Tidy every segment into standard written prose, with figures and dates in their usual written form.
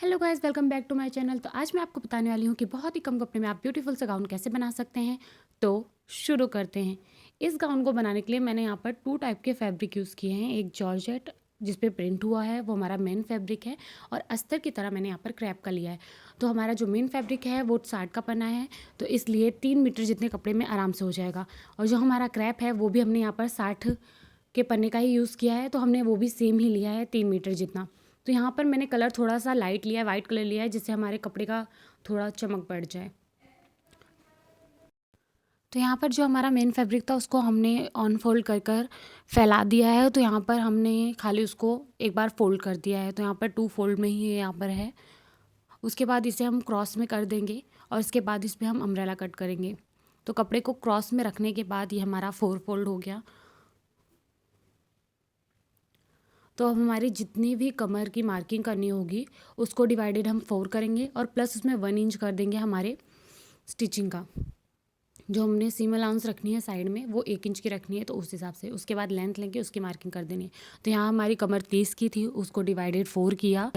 Hello guys, welcome back to my channel. तो आज मैं आपको बताने वाली हूँ कि बहुत ही कम कपड़े में आप ब्यूटीफुल सा गाउन कैसे बना सकते हैं। तो शुरू करते हैं। इस गाउन को बनाने के लिए मैंने यहाँ पर 2 टाइप के फैब्रिक यूज़ किए हैं। एक जॉर्जेट जिस पे प्रिंट हुआ है, वो हमारा मेन फैब्रिक है, और अस्तर की तरह मैंने यहाँ पर क्रैप का लिया है। तो हमारा जो मेन फैब्रिक है वो 60 का पन्ना है, तो इसलिए 3 मीटर जितने कपड़े में आराम से हो जाएगा। और जो हमारा क्रैप है वो भी हमने यहाँ पर 60 के पन्ने का ही यूज़ किया है, तो हमने वो भी सेम ही लिया है 3 मीटर जितना। तो यहाँ पर मैंने कलर थोड़ा सा लाइट लिया है, वाइट कलर लिया है, जिससे हमारे कपड़े का थोड़ा चमक बढ़ जाए। तो यहाँ पर जो हमारा मेन फैब्रिक था उसको हमने ऑन फोल्ड कर कर फैला दिया है। तो यहाँ पर हमने खाली उसको एक बार फोल्ड कर दिया है, तो यहाँ पर 2 फोल्ड में ही यहाँ पर है। उसके बाद इसे हम क्रॉस में कर देंगे, और इसके बाद इस पर हम अम्ब्रेला कट करेंगे। तो कपड़े को क्रॉस में रखने के बाद ये हमारा 4 फोल्ड हो गया। तो अब हमारी जितनी भी कमर की मार्किंग करनी होगी उसको डिवाइडेड हम 4 करेंगे, और प्लस उसमें 1 इंच कर देंगे हमारे स्टिचिंग का। जो हमने सीम अलाउंस रखनी है साइड में वो 1 इंच की रखनी है, तो उस हिसाब से उसके बाद लेंथ लेंगे, उसकी मार्किंग कर देनी है। तो यहाँ हमारी कमर 30 की थी, उसको डिवाइडेड 4 किया,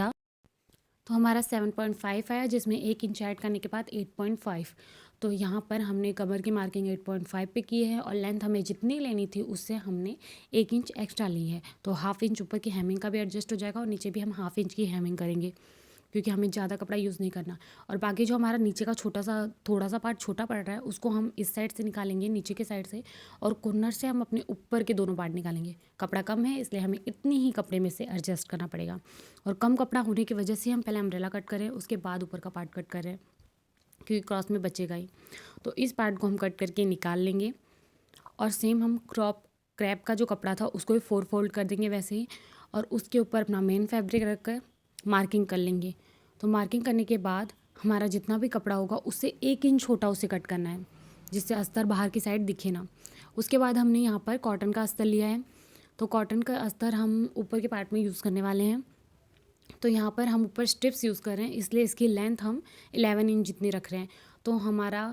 तो हमारा 7.5 आया, जिसमें 1 इंच ऐड करने के बाद 8.5। तो यहाँ पर हमने कमर की मार्किंग 8.5 पे की है, और लेंथ हमें जितनी लेनी थी उससे हमने 1 इंच एक्स्ट्रा ली है। तो हाफ इंच ऊपर की हेमिंग का भी एडजस्ट हो जाएगा, और नीचे भी हम हाफ इंच की हेमिंग करेंगे, क्योंकि हमें ज़्यादा कपड़ा यूज़ नहीं करना। और बाकी जो हमारा नीचे का छोटा सा थोड़ा सा पार्ट छोटा पड़ रहा है उसको हम इस साइड से निकालेंगे, नीचे के साइड से, और कॉर्नर से हम अपने ऊपर के दोनों पार्ट निकालेंगे। कपड़ा कम है इसलिए हमें इतनी ही कपड़े में से एडजस्ट करना पड़ेगा, और कम कपड़ा होने की वजह से हम पहले अम्ब्रेला कट करें, उसके बाद ऊपर का पार्ट कट करें, क्योंकि क्रॉस में बचेगा ही। तो इस पार्ट को हम कट करके निकाल लेंगे, और सेम हम क्रैप का जो कपड़ा था उसको भी 4 फोल्ड कर देंगे वैसे ही, और उसके ऊपर अपना मेन फैब्रिक रख कर मार्किंग कर लेंगे। तो मार्किंग करने के बाद हमारा जितना भी कपड़ा होगा उससे 1 इंच छोटा उसे कट करना है, जिससे अस्तर बाहर की साइड दिखे ना। उसके बाद हमने यहाँ पर कॉटन का अस्तर लिया है, तो कॉटन का अस्तर हम ऊपर के पार्ट में यूज़ करने वाले हैं। तो यहाँ पर हम ऊपर स्ट्रिप्स यूज़ कर रहे हैं, इसलिए इसकी लेंथ हम 11 इंच जितनी रख रहे हैं। तो हमारा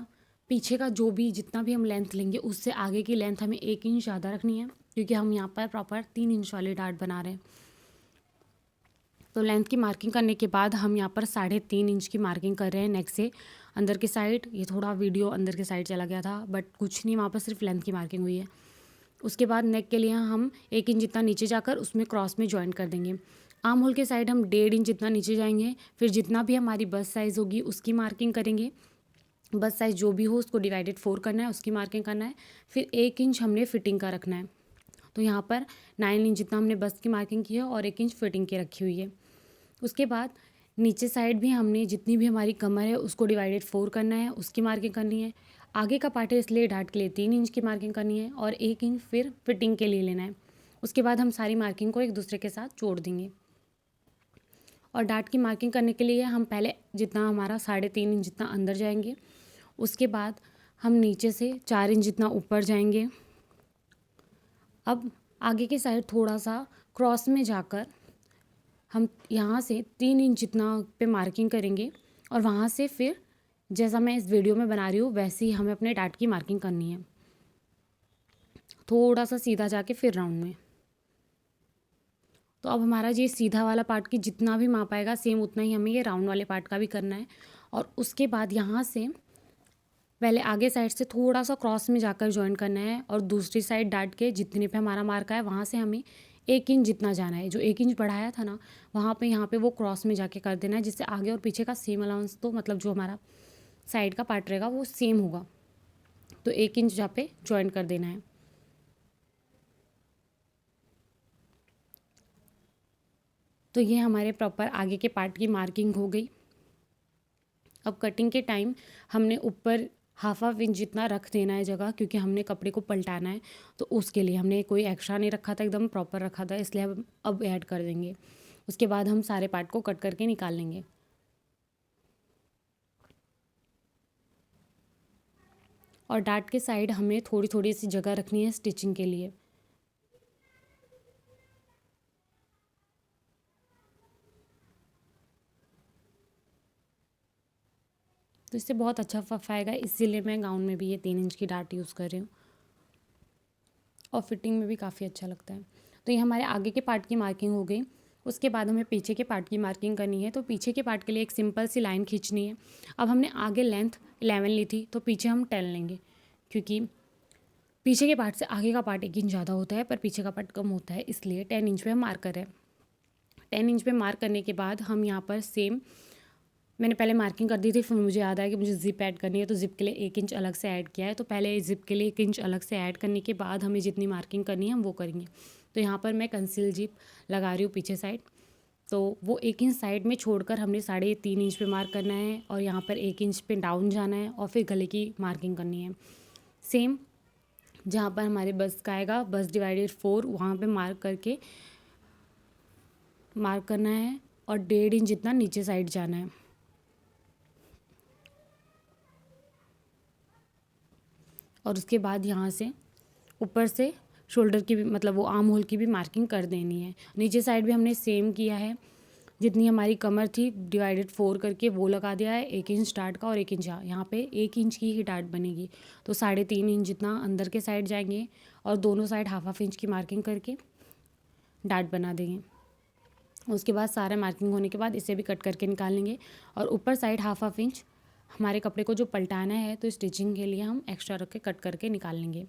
पीछे का जो भी जितना भी हम लेंथ लेंगे उससे आगे की लेंथ हमें 1 इंच ज़्यादा रखनी है, क्योंकि हम यहाँ पर प्रॉपर 3 इंच वाले डार्ट बना रहे हैं। तो लेंथ की मार्किंग करने के बाद हम यहाँ पर 3.5 इंच की मार्किंग कर रहे हैं नेक से अंदर की साइड। ये थोड़ा वीडियो अंदर की साइड चला गया था, बट कुछ नहीं, वहाँ पर सिर्फ लेंथ की मार्किंग हुई है। उसके बाद नेक के लिए हम 1 इंच जितना नीचे जाकर उसमें क्रॉस में जॉइन कर देंगे। आर्म होल के साइड हम 1.5 इंच जितना नीचे जाएंगे, फिर जितना भी हमारी बस्ट साइज़ होगी उसकी मार्किंग करेंगे। बस्ट साइज़ जो भी हो उसको डिवाइडेड 4 करना है, उसकी मार्किंग करना है। फिर 1 इंच हमने फिटिंग का रखना है। तो यहाँ पर 9 इंच जितना हमने बस्ट की मार्किंग की है, और 1 इंच फिटिंग की रखी हुई है। उसके बाद नीचे साइड भी हमने जितनी भी हमारी कमर है उसको डिवाइडेड 4 करना है, उसकी मार्किंग करनी है। आगे का पार्ट है इसलिए डार्ट के लिए 3 इंच की मार्किंग करनी है, और 1 इंच फिर फिटिंग के लिए लेना है। उसके बाद हम सारी मार्किंग को एक दूसरे के साथ जोड़ देंगे। और डार्ट की मार्किंग करने के लिए हम पहले जितना हमारा 3.5 इंच जितना अंदर जाएंगे, उसके बाद हम नीचे से 4 इंच जितना ऊपर जाएंगे। अब आगे की साइड थोड़ा सा क्रॉस में जाकर हम यहाँ से 3 इंच जितना पे मार्किंग करेंगे, और वहाँ से फिर जैसा मैं इस वीडियो में बना रही हूँ वैसे ही हमें अपने डार्ट की मार्किंग करनी है, थोड़ा सा सीधा जाके फिर राउंड में। तो अब हमारा ये सीधा वाला पार्ट की जितना भी माप आएगा सेम उतना ही हमें ये राउंड वाले पार्ट का भी करना है। और उसके बाद यहाँ से पहले आगे साइड से थोड़ा सा क्रॉस में जाकर ज्वाइन करना है, और दूसरी साइड डार्ट के जितने पे हमारा मार्क है वहाँ से हमें 1 इंच जितना जाना है। जो 1 इंच बढ़ाया था ना वहाँ पे यहाँ पे वो क्रॉस में जाके कर देना है, जिससे आगे और पीछे का सेम अलाउंस, तो मतलब जो हमारा साइड का पार्ट रहेगा वो सेम होगा। तो 1 इंच जहाँ पे ज्वाइन कर देना है। तो ये हमारे प्रॉपर आगे के पार्ट की मार्किंग हो गई। अब कटिंग के टाइम हमने ऊपर हाफ इंच जितना रख देना है जगह, क्योंकि हमने कपड़े को पलटाना है। तो उसके लिए हमने कोई एक्स्ट्रा नहीं रखा था, एकदम प्रॉपर रखा था, इसलिए हम अब ऐड कर देंगे। उसके बाद हम सारे पार्ट को कट करके निकाल लेंगे। और डार्ट के साइड हमें थोड़ी थोड़ी सी जगह रखनी है स्टिचिंग के लिए। तो इससे बहुत अच्छा फफ आएगा, इसीलिए मैं गाउन में भी ये 3 इंच की डार्ट यूज़ कर रही हूँ, और फिटिंग में भी काफ़ी अच्छा लगता है। तो ये हमारे आगे के पार्ट की मार्किंग हो गई। उसके बाद हमें पीछे के पार्ट की मार्किंग करनी है। तो पीछे के पार्ट के लिए एक सिंपल सी लाइन खींचनी है। अब हमने आगे लेंथ 11 ली थी, तो पीछे हम 10 लेंगे, क्योंकि पीछे के पार्ट से आगे का पार्ट 1 इंच ज़्यादा होता है पर पीछे का पार्ट कम होता है, इसलिए 10 इंच पे हम मार्क करें। 10 इंच पे मार्क करने के बाद हम यहाँ पर सेम, मैंने पहले मार्किंग कर दी थी, फिर मुझे याद आया कि मुझे ज़िप ऐड करनी है, तो ज़िप के लिए 1 इंच अलग से ऐड किया है। तो पहले ज़िप के लिए 1 इंच अलग से ऐड करने के बाद हमें जितनी मार्किंग करनी है हम वो करेंगे। तो यहाँ पर मैं कंसील ज़िप लगा रही हूँ पीछे साइड, तो वो 1 इंच साइड में छोड़कर हमने 3.5 इंच पे मार्क करना है और यहाँ पर 1 इंच पे डाउन जाना है और फिर गले की मार्किंग करनी है। सेम जहाँ पर हमारे बस्ट का आएगा, बस्ट डिवाइडेड 4, वहाँ पे मार्क करना है और 1.5 इंच जितना नीचे साइड जाना है। और उसके बाद यहाँ से ऊपर से शोल्डर की भी, मतलब वो आर्म होल की भी मार्किंग कर देनी है। नीचे साइड भी हमने सेम किया है, जितनी हमारी कमर थी डिवाइडेड 4 करके वो लगा दिया है, 1 इंच डार्ट का और 1 इंच यहाँ पे 1 इंच की ही डार्ट बनेगी। तो 3.5 इंच जितना अंदर के साइड जाएंगे और दोनों साइड हाफ इंच की मार्किंग करके डार्ट बना देंगे। उसके बाद सारा मार्किंग होने के बाद इसे भी कट करके निकाल लेंगे और ऊपर साइड हाफ इंच हमारे कपड़े को जो पलटाना है, तो स्टिचिंग के लिए हम एक्स्ट्रा रख के कट करके निकाल लेंगे।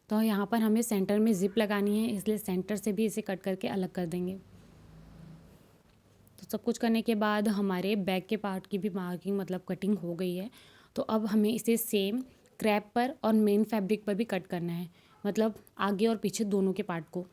तो यहाँ पर हमें सेंटर में ज़िप लगानी है, इसलिए सेंटर से भी इसे कट करके अलग कर देंगे। तो सब कुछ करने के बाद हमारे बैक के पार्ट की भी मार्किंग, मतलब कटिंग हो गई है। तो अब हमें इसे सेम क्रैप पर और मेन फैब्रिक पर भी कट करना है, मतलब आगे और पीछे दोनों के पार्ट को।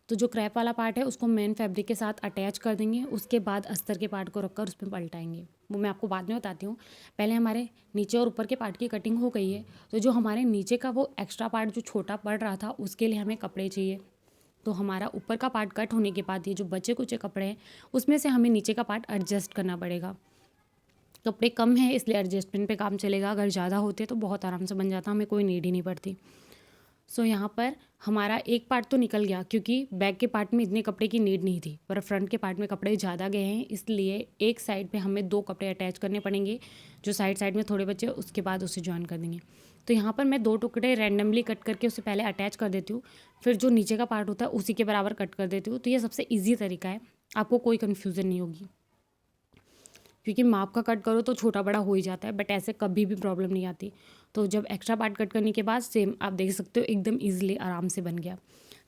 तो जो क्रैप वाला पार्ट है उसको मेन फैब्रिक के साथ अटैच कर देंगे, उसके बाद अस्तर के पार्ट को रखकर उस पर पलटाएंगे। वो मैं आपको बाद में बताती हूँ। पहले हमारे नीचे और ऊपर के पार्ट की कटिंग हो गई है, तो जो हमारे नीचे का वो एक्स्ट्रा पार्ट जो छोटा पड़ रहा था, उसके लिए हमें कपड़े चाहिए। तो हमारा ऊपर का पार्ट कट होने के बाद ये जो बचे कुचे कपड़े हैं, उसमें से हमें नीचे का पार्ट एडजस्ट करना पड़ेगा। कपड़े कम है इसलिए एडजस्टमेंट पे काम चलेगा, अगर ज़्यादा होते तो बहुत आराम से बन जाता, हमें कोई नीड ही नहीं पड़ती। सो यहाँ पर हमारा एक पार्ट तो निकल गया, क्योंकि बैक के पार्ट में इतने कपड़े की नीड नहीं थी, पर फ्रंट के पार्ट में कपड़े ज़्यादा गए हैं, इसलिए एक साइड पे हमें 2 कपड़े अटैच करने पड़ेंगे। जो साइड में थोड़े बचे उसके बाद उसे ज्वाइन कर देंगे। तो यहाँ पर मैं 2 टुकड़े रैंडमली कट करके उसे पहले अटैच कर देती हूँ, फिर जो नीचे का पार्ट होता है उसी के बराबर कट कर देती हूँ। तो ये सबसे ईजी तरीका है, आपको कोई कन्फ्यूज़न नहीं होगी, क्योंकि माप का कट करो तो छोटा बड़ा हो ही जाता है, बट ऐसे कभी भी प्रॉब्लम नहीं आती। तो जब एक्स्ट्रा पार्ट कट करने के बाद सेम आप देख सकते हो एकदम ईजिली आराम से बन गया।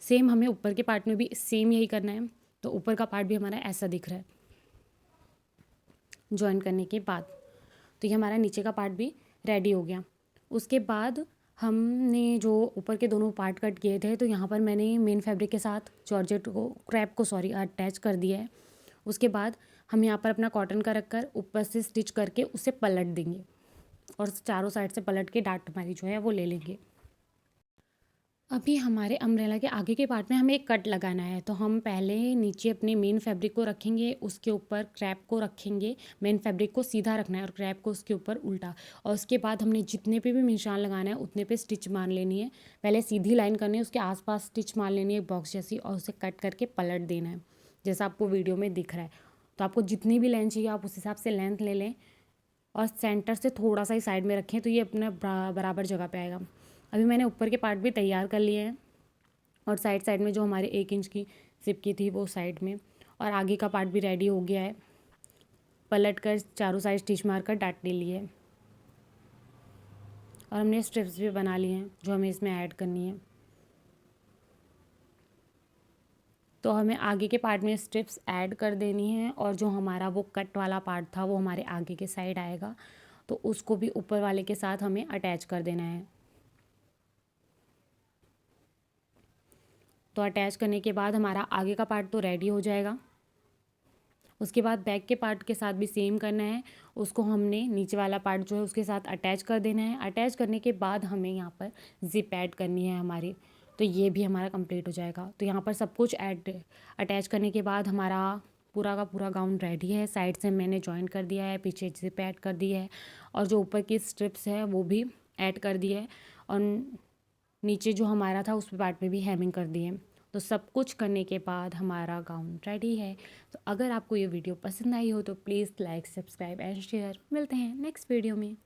सेम हमें ऊपर के पार्ट में भी सेम यही करना है। तो ऊपर का पार्ट भी हमारा ऐसा दिख रहा है जॉइन करने के बाद। तो ये हमारा नीचे का पार्ट भी रेडी हो गया। उसके बाद हमने जो ऊपर के दोनों पार्ट कट किए थे, तो यहाँ पर मैंने मेन फैब्रिक के साथ जॉर्जेट को क्रैप को अटैच कर दिया है। उसके बाद हम यहाँ पर अपना कॉटन का रखकर ऊपर से स्टिच करके उसे पलट देंगे और चारों साइड से पलट के डाट हमारी जो है वो ले लेंगे। अभी हमारे अम्ब्रेला के आगे के पार्ट में हमें एक कट लगाना है, तो हम पहले नीचे अपने मेन फैब्रिक को रखेंगे, उसके ऊपर क्रैप को रखेंगे। मेन फैब्रिक को सीधा रखना है और क्रैप को उसके ऊपर उल्टा, और उसके बाद हमने जितने पे भी निशान लगाना है उतने पे स्टिच मार लेनी है। पहले सीधी लाइन करनी है, उसके आसपास स्टिच मार लेनी है बॉक्स जैसी, और उसे कट करके पलट देना है जैसा आपको वीडियो में दिख रहा है। तो आपको जितनी भी लेंथ चाहिए आप उस हिसाब से लेंथ ले लें और सेंटर से थोड़ा सा ही साइड में रखें, तो ये अपना बराबर जगह पे आएगा। अभी मैंने ऊपर के पार्ट भी तैयार कर लिए हैं और साइड में जो हमारे 1 इंच की जिप की थी वो साइड में, और आगे का पार्ट भी रेडी हो गया है। पलट कर चारों साइड स्टिच मार कर डाट ले लिए और हमने स्ट्रिप्स भी बना लिए हैं जो हमें इसमें ऐड करनी है। तो हमें आगे के पार्ट में स्ट्रिप्स ऐड कर देनी है, और जो हमारा वो कट वाला पार्ट था वो हमारे आगे के साइड आएगा, तो उसको भी ऊपर वाले के साथ हमें अटैच कर देना है। तो अटैच करने के बाद हमारा आगे का पार्ट तो रेडी हो जाएगा। उसके बाद बैक के पार्ट के साथ भी सेम करना है, उसको हमने नीचे वाला पार्ट जो है उसके साथ अटैच कर देना है। अटैच करने के बाद हमें यहाँ पर जिप ऐड करनी है हमारी, तो ये भी हमारा कंप्लीट हो जाएगा। तो यहाँ पर सब कुछ अटैच करने के बाद हमारा पूरा का पूरा गाउन रेडी है। साइड से मैंने जॉइन कर दिया है, पीछे जिप ऐड कर दी है, और जो ऊपर की स्ट्रिप्स है वो भी ऐड कर दी है, और नीचे जो हमारा था उस पार्ट में भी हेमिंग कर दी है। तो सब कुछ करने के बाद हमारा गाउन रेडी है। तो अगर आपको ये वीडियो पसंद आई हो तो please like, subscribe and share. मिलते हैं नेक्स्ट वीडियो में।